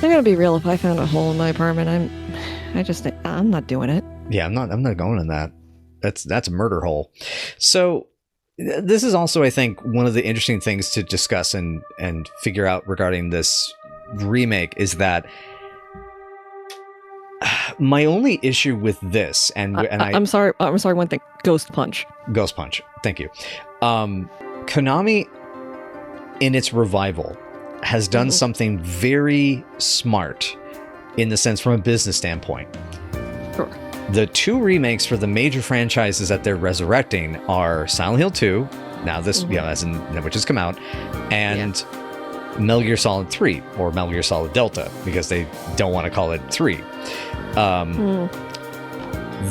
I'm gonna be real. If I found a hole in my apartment, I'm not doing it. Yeah, I'm not going in that. That's a murder hole. So this is also, I think, one of the interesting things to discuss and figure out regarding this remake is that my only issue with this, I'm sorry. One thing, Ghost Punch. Thank you. Konami, in its revival, has done something very smart in the sense from a business standpoint. Sure. The two remakes for the major franchises that they're resurrecting are Silent Hill 2, now this, which has come out, and Metal Gear Solid 3, or Metal Gear Solid Delta, because they don't want to call it 3.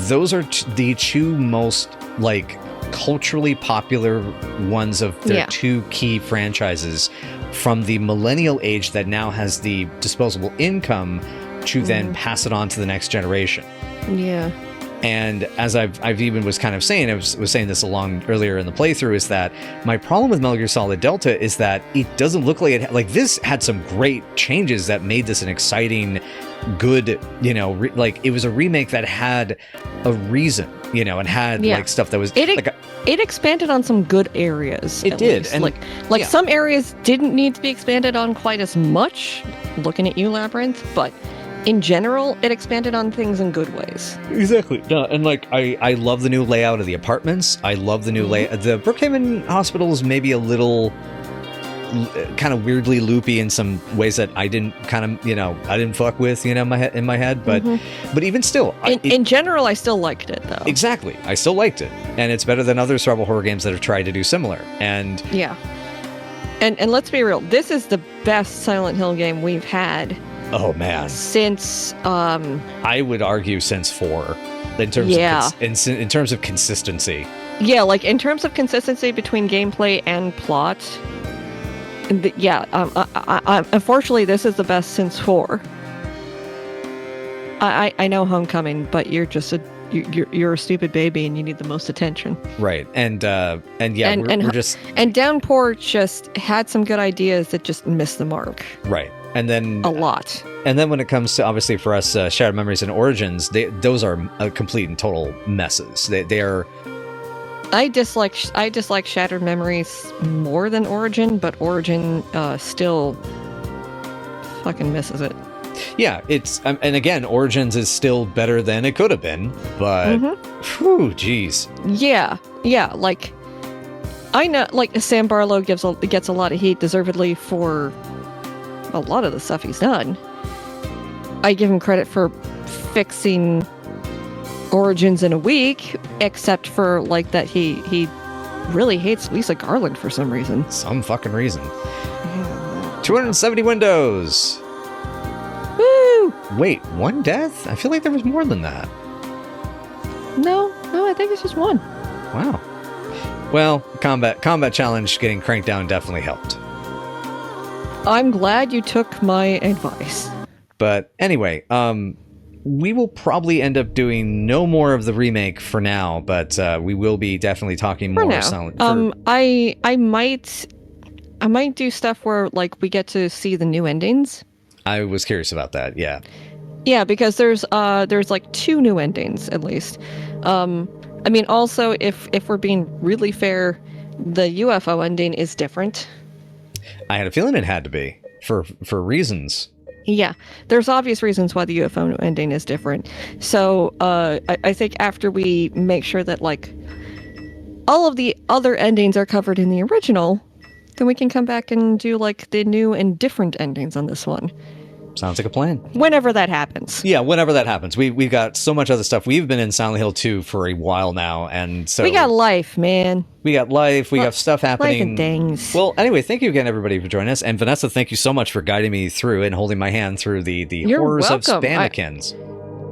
Those are the two most, culturally popular ones of their two key franchises from the millennial age that now has the disposable income to then pass it on to the next generation. Yeah. And as I've even was kind of saying, I was saying this along earlier in the playthrough, is that my problem with Metal Gear Solid Delta is that it doesn't look like it, this had some great changes that made this an exciting, good, it was a remake that had a reason, and had stuff that was it expanded on some good areas. It did. Least. And some areas didn't need to be expanded on quite as much. Looking at you, Labyrinth, but in general, it expanded on things in good ways. Exactly. No, and I love the new layout of the apartments. I love the new layout. The Brookhaven Hospital is maybe a little kind of weirdly loopy in some ways that I didn't I didn't fuck with, in my head. But even still, in general, I still liked it though. Exactly. I still liked it. And it's better than other survival horror games that have tried to do similar. And yeah. And let's be real, this is the best Silent Hill game we've had. Oh man! Since I would argue since 4, in terms of in terms of consistency. Yeah, in terms of consistency between gameplay and plot. Unfortunately, this is the best since 4. I know Homecoming, but you're just you're a stupid baby and you need the most attention. Right, and we're just Downpour just had some good ideas that just missed the mark. Right. And then a lot. And then when it comes to, obviously for us, Shattered Memories and Origins, those are complete and total messes. They are. I dislike Shattered Memories more than Origin, but Origin still fucking misses it. Yeah, it's and again, Origins is still better than it could have been, but whew, geez. Yeah. I know, Sam Barlow gets a lot of heat, deservedly, for a lot of the stuff he's done. I give him credit for fixing Origins in a week, except for that he really hates Lisa Garland for some reason. Some fucking reason. 270 windows. Woo! Wait, one death? I feel like there was more than that. No, I think it's just one. Wow. Well, combat challenge getting cranked down definitely helped. I'm glad you took my advice. But anyway, we will probably end up doing no more of the remake for now, but we will be definitely talking more. I might do stuff where we get to see the new endings. I was curious about that. Yeah. Yeah, because there's 2 new endings at least. Also, if we're being really fair, the UFO ending is different. I had a feeling it had to be for reasons. Yeah, there's obvious reasons why the UFO ending is different. So I think after we make sure that all of the other endings are covered in the original, then we can come back and do the new and different endings on this one. Sounds like a plan. Whenever that happens. Yeah, whenever that happens. We've got so much other stuff. We've been in Silent Hill 2 for a while now, and so... We got life, man. We got life. We got stuff happening. Life and things. Well, anyway, thank you again, everybody, for joining us. And Vanessa, thank you so much for guiding me through and holding my hand through the horrors welcome. of Spamikins.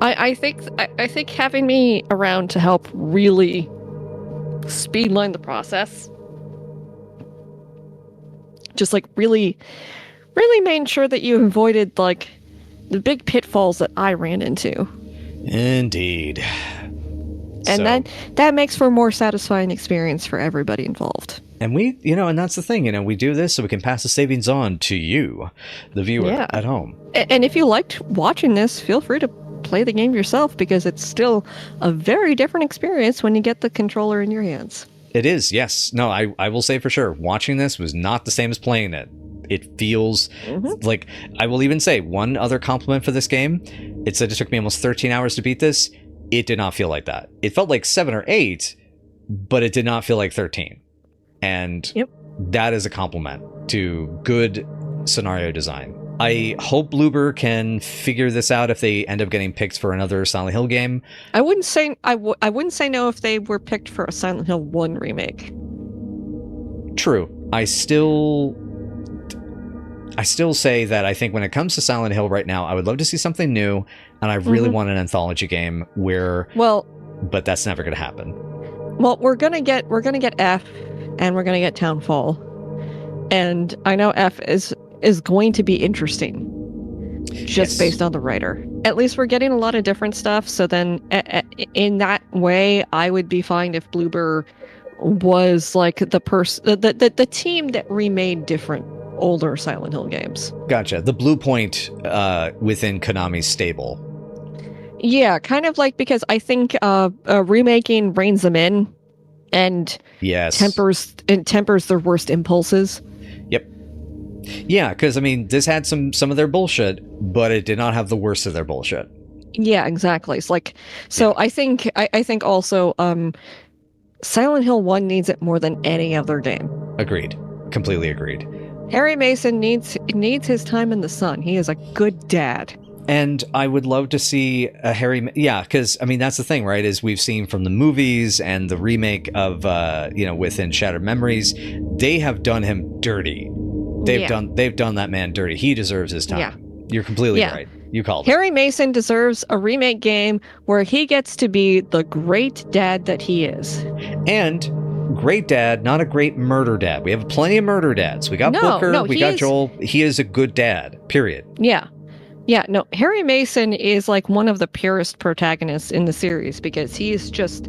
I think having me around to help really speedline the process, just really made sure that you avoided the big pitfalls that I ran into. Indeed. And So- that makes for a more satisfying experience for everybody involved. And we, and that's the thing, we do this so we can pass the savings on to you, the viewer at home. And if you liked watching this, feel free to play the game yourself, because it's still a very different experience when you get the controller in your hands. It is, yes. No, I will say for sure, watching this was not the same as playing it. It feels like, I will even say one other compliment for this game. It said it took me almost 13 hours to beat this. It did not feel like that. It felt like 7 or 8, but it did not feel like 13. And that is a compliment to good scenario design. I hope Bloober can figure this out if they end up getting picked for another Silent Hill game. I wouldn't say wouldn't say no if they were picked for a Silent Hill 1 remake. True. I still say that I think when it comes to Silent Hill right now, I would love to see something new, and I really want an anthology game where. But that's never going to happen. Well, we're gonna get F, and we're gonna get Townfall, and I know F is going to be interesting, just based on the writer. At least we're getting a lot of different stuff. So then, in that way, I would be fine if Bloober was like the team that remade different older Silent Hill games. Gotcha. The Blue Point within Konami's stable. Yeah, kind of like, because I think remaking reins them in and tempers their worst impulses. Yep. Yeah, because this had some of their bullshit, but it did not have the worst of their bullshit. Yeah, exactly. It's like, so I think also Silent Hill 1 needs it more than any other game. Agreed. Completely agreed. Harry Mason needs his time in the sun. He is a good dad. And I would love to see a Harry... Yeah, because, that's the thing, right? Is we've seen from the movies and the remake of, within Shattered Memories, they have done him dirty. They've done that man dirty. He deserves his time. Yeah. You're completely right. You called it. Harry Mason deserves a remake game where he gets to be the great dad that he is. And... great dad, not a great murder dad. We have plenty of murder dads. We got Booker, we got Joel. He is a good dad, period. Yeah. No, Harry Mason is like one of the purest protagonists in the series, because he is just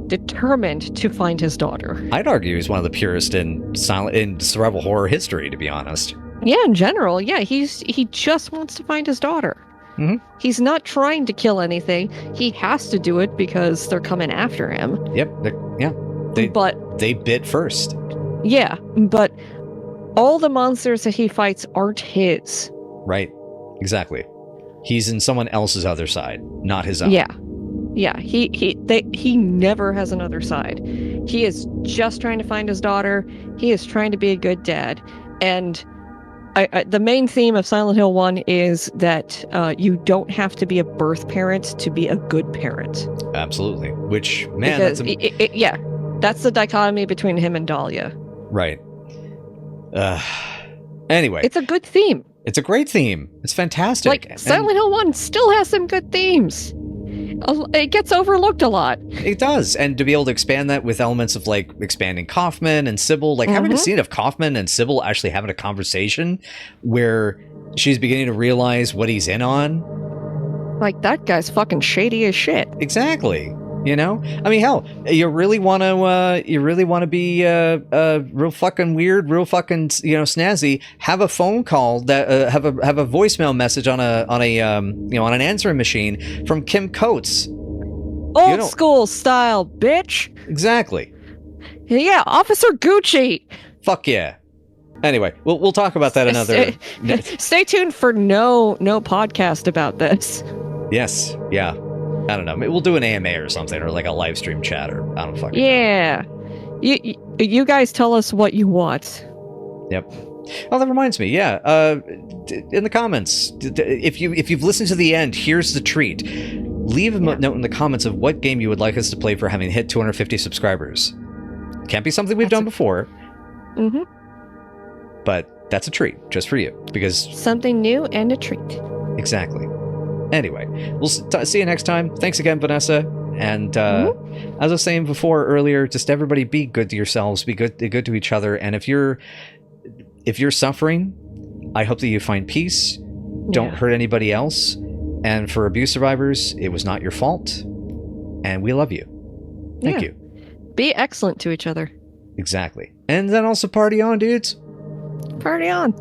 determined to find his daughter. I'd argue he's one of the purest in survival horror history, to be honest. Yeah, in general. Yeah, he just wants to find his daughter. Mm-hmm. He's not trying to kill anything. He has to do it because they're coming after him. Yep. They bit first. Yeah, but all the monsters that he fights aren't his. Right. Exactly. He's in someone else's other side, not his own. Yeah. He never has another side. He is just trying to find his daughter. He is trying to be a good dad. And the main theme of Silent Hill 1 is that you don't have to be a birth parent to be a good parent. Absolutely. Which, man, because that's the dichotomy between him and Dahlia. Right. Anyway. It's a good theme. It's a great theme. It's fantastic. Like, Silent Hill 1 still has some good themes. It gets overlooked a lot. It does. And to be able to expand that with elements of, like, expanding Kaufman and Sybil, like, having a scene of Kaufman and Sybil actually having a conversation where she's beginning to realize what he's in on. Like, that guy's fucking shady as shit. Exactly. Hell, you really want to be real fucking weird, real fucking snazzy. Have a phone call that have a voicemail message on an answering machine from Kim Coates. Old school style, bitch. Exactly. Yeah, Officer Gucci. Fuck yeah. Anyway, we'll talk about that another. Stay tuned for no podcast about this. Yes. Yeah. I don't know. Maybe we'll do an AMA or something, or like a live stream chat, or I don't fucking know. You guys tell us what you want. Yep. Oh, that reminds me. Yeah. In the comments, if you've listened to the end, here's the treat. Leave a note in the comments of what game you would like us to play for having hit 250 subscribers. Can't be something we've done before. Mm-hmm. But that's a treat just for you, because something new and a treat. Exactly. Anyway, we'll see you next time. Thanks again, Vanessa. And as I was saying before earlier, just everybody be good to yourselves, be good to each other. And if you're suffering, I hope that you find peace. Don't hurt anybody else. And for abuse survivors, it was not your fault. And we love you. Thank Yeah. you. Be excellent to each other. Exactly. And then also party on, dudes. Party on.